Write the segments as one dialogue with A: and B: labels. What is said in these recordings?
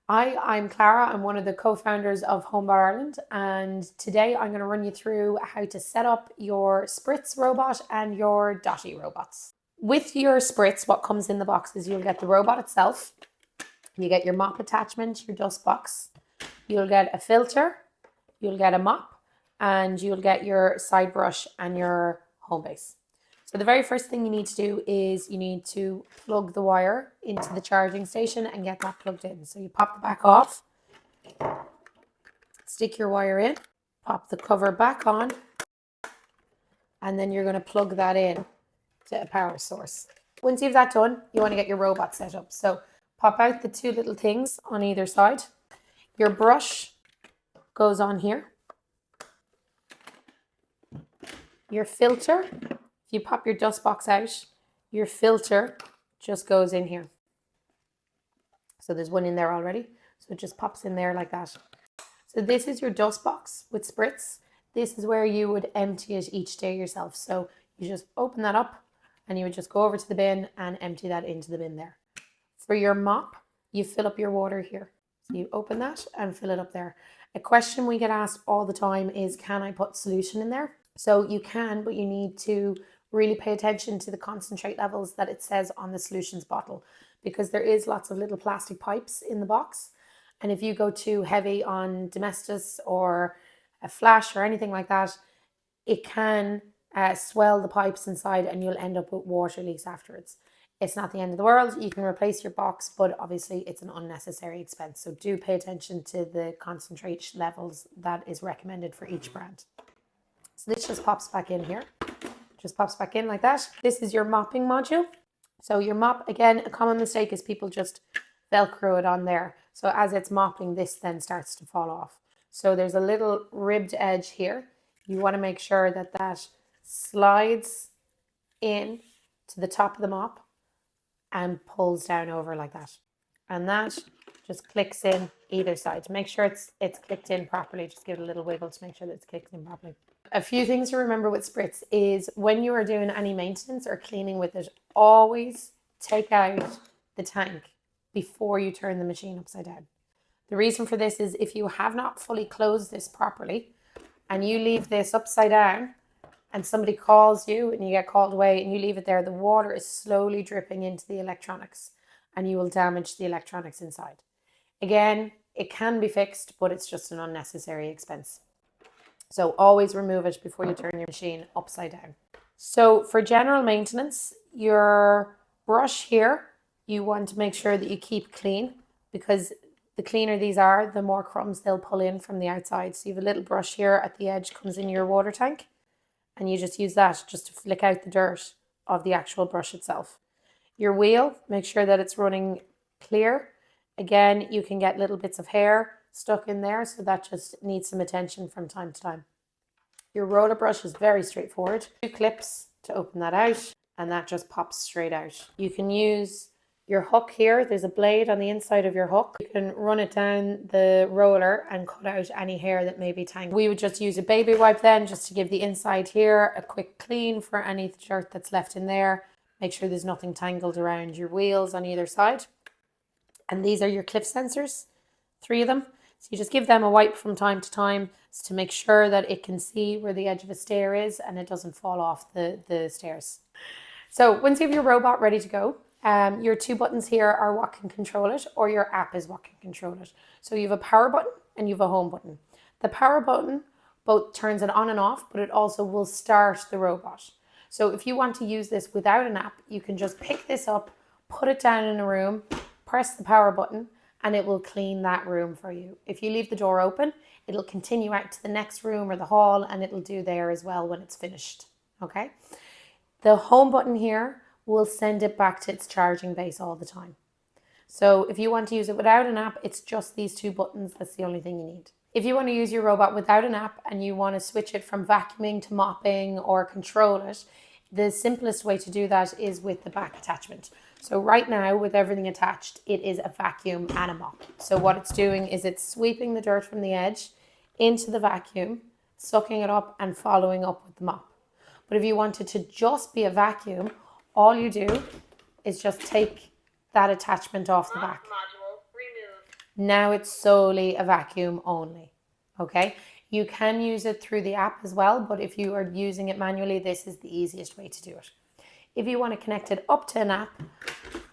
A: I'm Clara. I'm one of the co-founders of HomeBot Ireland, and today I'm going to run you through how to set up your Spritz robot and your Dotty robots. With your Spritz, what comes in the box is you'll get the robot itself, you get your mop attachment, your dust box, you'll get a filter, you'll get a mop, and you'll get your side brush and your home base. So the very first thing you need to do is you need to plug the wire into the charging station and get that plugged in. So you pop the back off, stick your wire in, pop the cover back on, and then you're going to plug that in to a power source. Once you've that done, you want to get your robot set up. So pop out the two little things on either side. Your brush goes on here. Your filter, if you pop your dust box out, your filter just goes in here. So there's one in there already. So it just pops in there like that. So this is your dust box with Spritz. This is where you would empty it each day yourself. So you just open that up and you would just go over to the bin and empty that into the bin there. For your mop, you fill up your water here. So you open that and fill it up there. A question we get asked all the time is, can I put solution in there? So you can, but you need to really pay attention to the concentrate levels that it says on the solutions bottle, because there is lots of little plastic pipes in the box. And if you go too heavy on Domestos or a flash or anything like that, it can swell the pipes inside and you'll end up with water leaks afterwards. It's not the end of the world. You can replace your box, but obviously it's an unnecessary expense. So do pay attention to the concentrate levels that is recommended for each brand. So this just pops back in here. Just pops back in like that. This is your mopping module. So your mop, again, a common mistake is people just Velcro it on there. So as it's mopping, this then starts to fall off. So there's a little ribbed edge here. You want to make sure that that slides in to the top of the mop and pulls down over like that. And that just clicks in either side. To make sure it's clicked in properly, just give it a little wiggle to make sure that it's clicked in properly. A few things to remember with Spritz is when you are doing any maintenance or cleaning with it, always take out the tank before you turn the machine upside down. The reason for this is if you have not fully closed this properly and you leave this upside down and somebody calls you and you get called away and you leave it there, the water is slowly dripping into the electronics and you will damage the electronics inside. Again, it can be fixed, but it's just an unnecessary expense. So always remove it before you turn your machine upside down. So for general maintenance, your brush here, you want to make sure that you keep clean, because the cleaner these are, the more crumbs they'll pull in from the outside. So you have a little brush here at the edge, comes in your water tank, and you just use that just to flick out the dirt of the actual brush itself. Your wheel, make sure that it's running clear. Again, you can get little bits of hair stuck in there, so that just needs some attention from time to time. Your roller brush is very straightforward. 2 clips to open that out, and that just pops straight out. You can use your hook here. There's a blade on the inside of your hook. You can run it down the roller and cut out any hair that may be tangled. We would just use a baby wipe then, just to give the inside here a quick clean for any dirt that's left in there. Make sure there's nothing tangled around your wheels on either side. And these are your cliff sensors, 3 of them. So you just give them a wipe from time to time to make sure that it can see where the edge of a stair is and it doesn't fall off the stairs. So once you have your robot ready to go, your 2 buttons here are what can control it, or your app is what can control it. So you have a power button and you have a home button. The power button both turns it on and off, but it also will start the robot. So if you want to use this without an app, you can just pick this up, put it down in a room, press the power button, and it will clean that room for you. If you leave the door open, it'll continue out to the next room or the hall, and it'll do there as well when it's finished, okay? The home button here will send it back to its charging base all the time. So if you want to use it without an app, it's just these 2 buttons. That's the only thing you need. If you want to use your robot without an app and you want to switch it from vacuuming to mopping or control it, the simplest way to do that is with the back attachment. So right now, with everything attached, it is a vacuum and a mop. So what it's doing is it's sweeping the dirt from the edge into the vacuum, sucking it up and following up with the mop. But if you wanted to just be a vacuum, all you do is just take that attachment off the back. Now it's solely a vacuum only. Okay, you can use it through the app as well, but if you are using it manually, this is the easiest way to do it. If you want to connect it up to an app,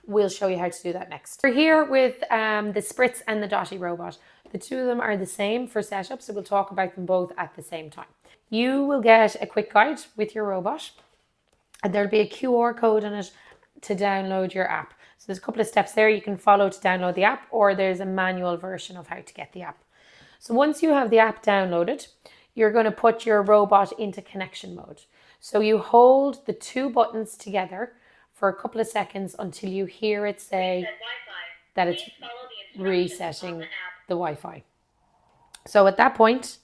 A: we'll show you how to do that next. We're here with the Spritz and the Dotty robot. The two of them are the same for setup, so we'll talk about them both at the same time. You will get a quick guide with your robot, and there'll be a QR code on it to download your app. So there's a couple of steps there you can follow to download the app, or there's a manual version of how to get the app. So once you have the app downloaded, you're going to put your robot into connection mode. So you hold the two buttons together for a couple of seconds until you hear it say that it's resetting the Wi-Fi. So at that point,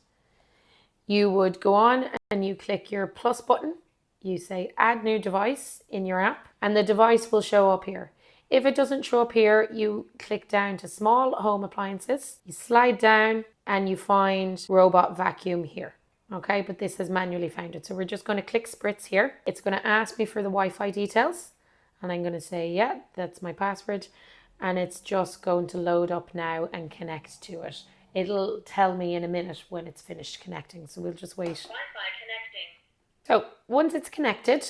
A: you would go on and you click your plus button. You say add new device in your app, and the device will show up here. If it doesn't show up here, you click down to small home appliances, you slide down and you find robot vacuum here. Okay, but this has manually found it. So we're just going to click Spritz here. It's going to ask me for the Wi-Fi details, and I'm going to say, yeah, that's my password. And it's just going to load up now and connect to it. It'll tell me in a minute when it's finished connecting. So we'll just wait.
B: Wi-Fi connecting.
A: So once it's connected,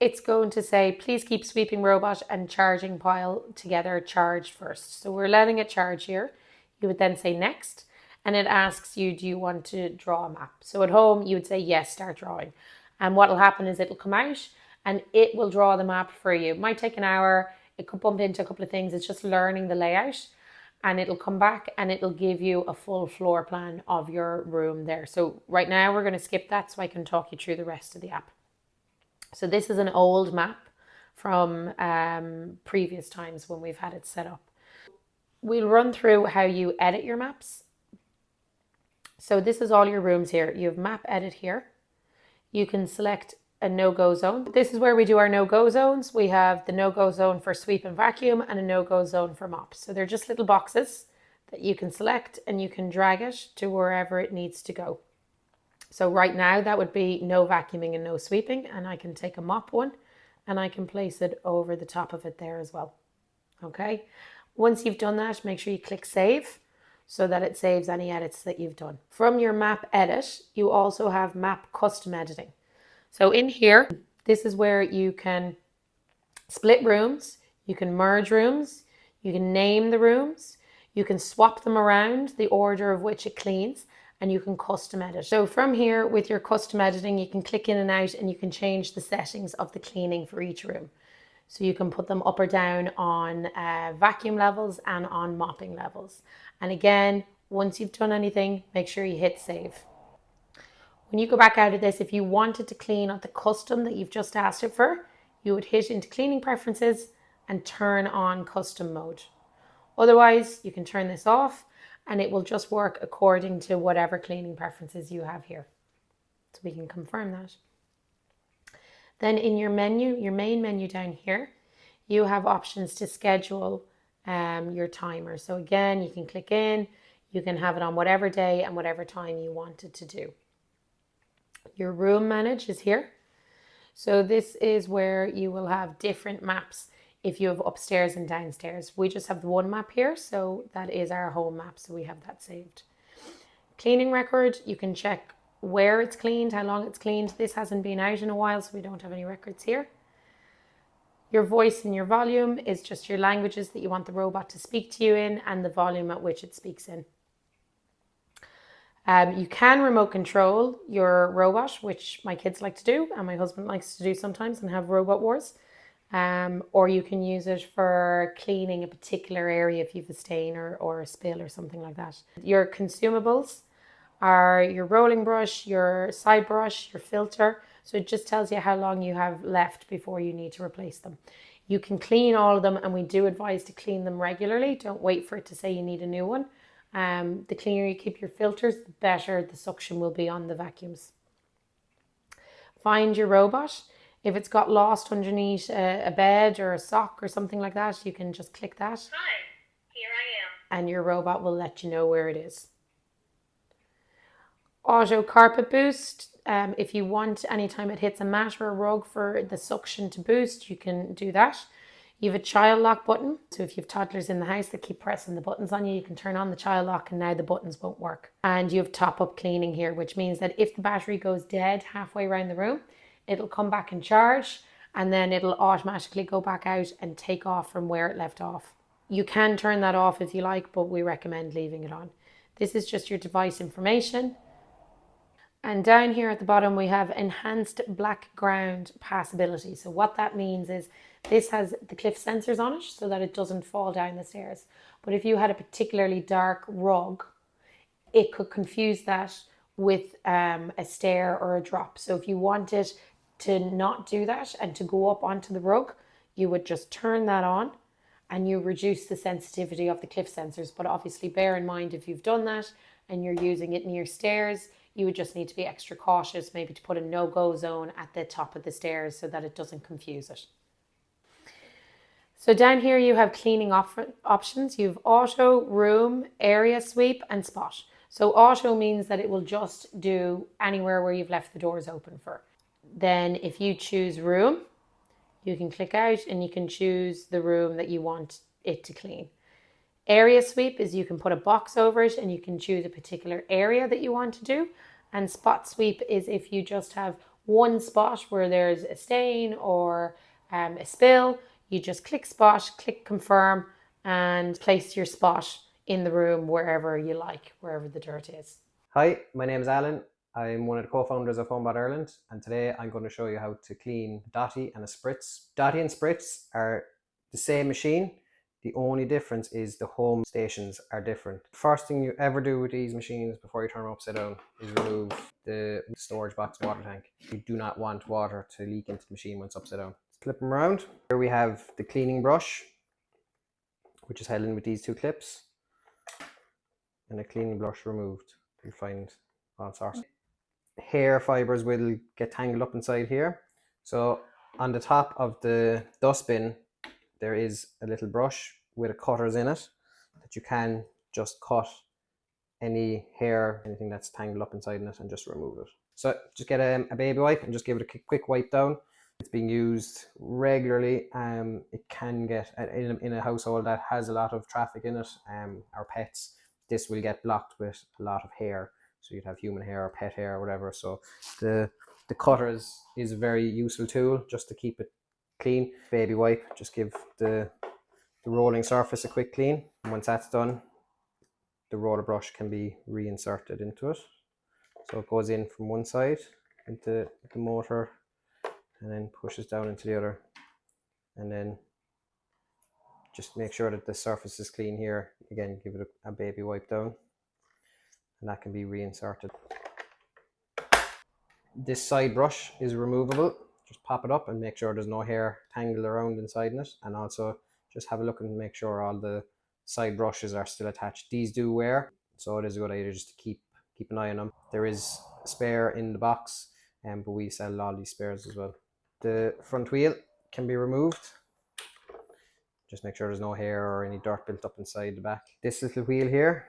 A: it's going to say, please keep sweeping robot and charging pile together charged first. So we're letting it charge here. You would then say next, and it asks you, do you want to draw a map? So at home, you would say, yes, start drawing. And what will happen is it'll come out and it will draw the map for you. It might take an hour. It could bump into a couple of things. It's just learning the layout, and it'll come back and it'll give you a full floor plan of your room there. So right now we're going to skip that so I can talk you through the rest of the app. So this is an old map from previous times when we've had it set up. We'll run through how you edit your maps. So this is all your rooms here. You have map edit here. You can select a no-go zone. This is where we do our no-go zones. We have the no-go zone for sweep and vacuum and a no-go zone for mop. So they're just little boxes that you can select and you can drag it to wherever it needs to go. So right now that would be no vacuuming and no sweeping, and I can take a mop one and I can place it over the top of it there as well. Okay. Once you've done that, make sure you click save so that it saves any edits that you've done. From your map edit, you also have map custom editing. So in here, this is where you can split rooms, you can merge rooms, you can name the rooms, you can swap them around the order of which it cleans, and you can custom edit. So from here with your custom editing, you can click in and out and you can change the settings of the cleaning for each room. So you can put them up or down on vacuum levels and on mopping levels. And again, once you've done anything, make sure you hit save. When you go back out of this, if you wanted to clean on the custom that you've just asked it for, you would hit into cleaning preferences and turn on custom mode. Otherwise, you can turn this off and it will just work according to whatever cleaning preferences you have here. So we can confirm that. Then in your menu, your main menu down here, you have options to schedule your timer. So again, you can click in, you can have it on whatever day and whatever time you want it to do. Your room manage is here. So this is where you will have different maps if you have upstairs and downstairs. We just have the one map here, so that is our home map, so we have that saved. Cleaning record, you can check where it's cleaned, how long it's cleaned. This hasn't been out in a while, so we don't have any records here. Your voice and your volume is just your languages that you want the robot to speak to you in and the volume at which it speaks in. You can remote control your robot, which my kids like to do and my husband likes to do sometimes and have robot wars. Or you can use it for cleaning a particular area if you have a stain or a spill or something like that. Your consumables are your rolling brush, your side brush, your filter. So it just tells you how long you have left before you need to replace them. You can clean all of them, and we do advise to clean them regularly. Don't wait for it to say you need a new one. The cleaner you keep your filters, the better the suction will be on the vacuums. Find your robot. If it's got lost underneath a bed or a sock or something like that, you can just click that.
B: Hi, here I am.
A: And your robot will let you know where it is. Auto carpet boost. If you want, anytime it hits a mat or a rug for the suction to boost, you can do that. You have a child lock button. So if you have toddlers in the house that keep pressing the buttons on you, you can turn on the child lock and now the buttons won't work. And you have top up cleaning here, which means that if the battery goes dead halfway around the room, it'll come back and charge, and then it'll automatically go back out and take off from where it left off. You can turn that off if you like, but we recommend leaving it on. This is just your device information. And down here at the bottom, we have enhanced black ground passability. So what that means is this has the cliff sensors on it so that it doesn't fall down the stairs. But if you had a particularly dark rug, it could confuse that with a stair or a drop. So if you wanted to not do that and to go up onto the rug, you would just turn that on and you reduce the sensitivity of the cliff sensors. But obviously bear in mind, if you've done that and you're using it near stairs, you would just need to be extra cautious, maybe to put a no-go zone at the top of the stairs so that it doesn't confuse it. So down here you have cleaning options. You have auto, room, area sweep and spot. So auto means that it will just do anywhere where you've left the doors open for. Then if you choose room, you can click out and you can choose the room that you want it to clean. Area sweep is you can put a box over it and you can choose a particular area that you want to do. And spot sweep is if you just have one spot where there's a stain or a spill, you just click spot, click confirm and place your spot in the room wherever you like, wherever the dirt is.
C: Hi, my name is Alan. I'm one of the co-founders of HomeBot Ireland, and today I'm going to show you how to clean Dotty and a Spritz. Dotty and Spritz are the same machine. The only difference is the home stations are different. First thing you ever do with these machines before you turn them upside down is remove the storage box water tank. You do not want water to leak into the machine when it's upside down. Flip them around. Here we have the cleaning brush, which is held in with these two clips, and a cleaning brush removed. You'll find all sorts. Hair fibers will get tangled up inside here. So on the top of the dustbin, there is a little brush with a cutters in it that you can just cut any hair, anything that's tangled up inside in it, and just remove it. So just get a baby wipe and just give it a quick wipe down. It's being used regularly. It can get, in a household that has a lot of traffic in it, our pets, this will get blocked with a lot of hair. So you'd have human hair or pet hair or whatever. So the cutters is a very useful tool just to keep it clean. Baby wipe, just give the rolling surface a quick clean. And once that's done, the roller brush can be reinserted into it. So it goes in from one side into the motor and then pushes down into the other. And then just make sure that the surface is clean here. Again, give it a baby wipe down and that can be reinserted. This side brush is removable. Just pop it up and make sure there's no hair tangled around inside it, and also just have a look and make sure all the side brushes are still attached. These do wear, so it is a good idea just to keep an eye on them. There is a spare in the box, but we sell all these spares as well. The front wheel can be removed. Just make sure there's no hair or any dirt built up inside the back. This little wheel here,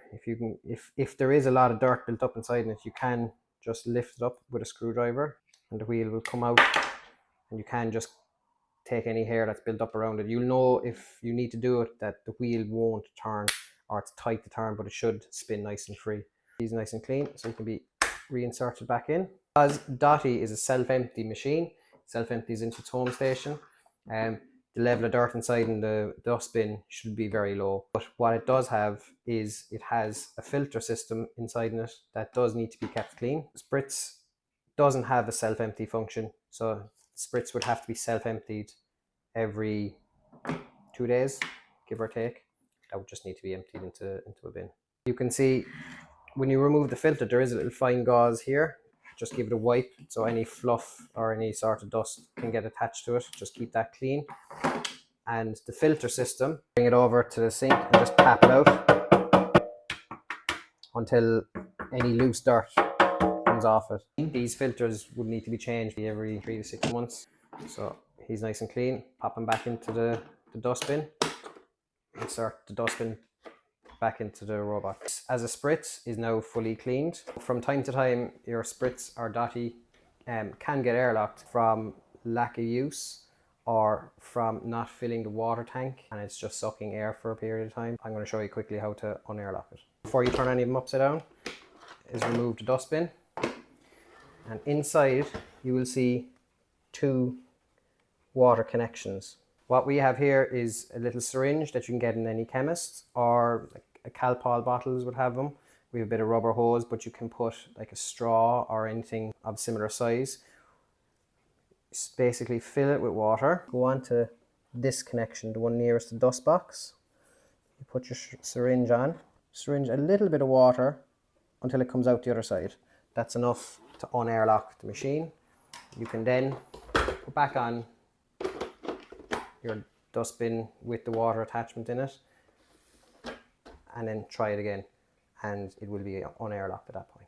C: if there is a lot of dirt built up inside it, you can just lift it up with a screwdriver and the wheel will come out, and you can just take any hair that's built up around it. You'll know if you need to do it that the wheel won't turn or it's tight to turn, but it should spin nice and free. These are nice and clean, so it can be reinserted back in. Because Dotty is a self-empty machine, self-empties into its home station, the level of dirt inside in the dustbin should be very low. But what it does have is it has a filter system inside in it that does need to be kept clean. Spritz doesn't have a self-empty function, so Spritz would have to be self-emptied every 2 days, give or take. That would just need to be emptied into a bin. You can see when you remove the filter, there is a little fine gauze here. Just give it a wipe so any fluff or any sort of dust can get attached to it. Just keep that clean. And the filter system, bring it over to the sink and just tap it out until any loose dirt comes off it. These filters would need to be changed every 3 to 6 months. So he's nice and clean. Pop him back into the dustbin. Insert the dustbin back into the robot. As a Spritz is now fully cleaned. From time to time, your Spritz or Dotty can get airlocked from lack of use or from not filling the water tank and it's just sucking air for a period of time. I'm going to show you quickly how to unairlock it. Before you turn any of them upside down, is remove the dustbin, and inside you will see 2 water connections. What we have here is a little syringe that you can get in any chemist, or like a Calpol bottles would have them. We have a bit of rubber hose, but you can put like a straw or anything of similar size. Just basically fill it with water. Go on to this connection, the one nearest the dust box. You put your syringe on. Syringe a little bit of water until it comes out the other side. That's enough to unairlock the machine. You can then put back on your dustbin with the water attachment in it and then try it again, and it will be unairlocked at that point.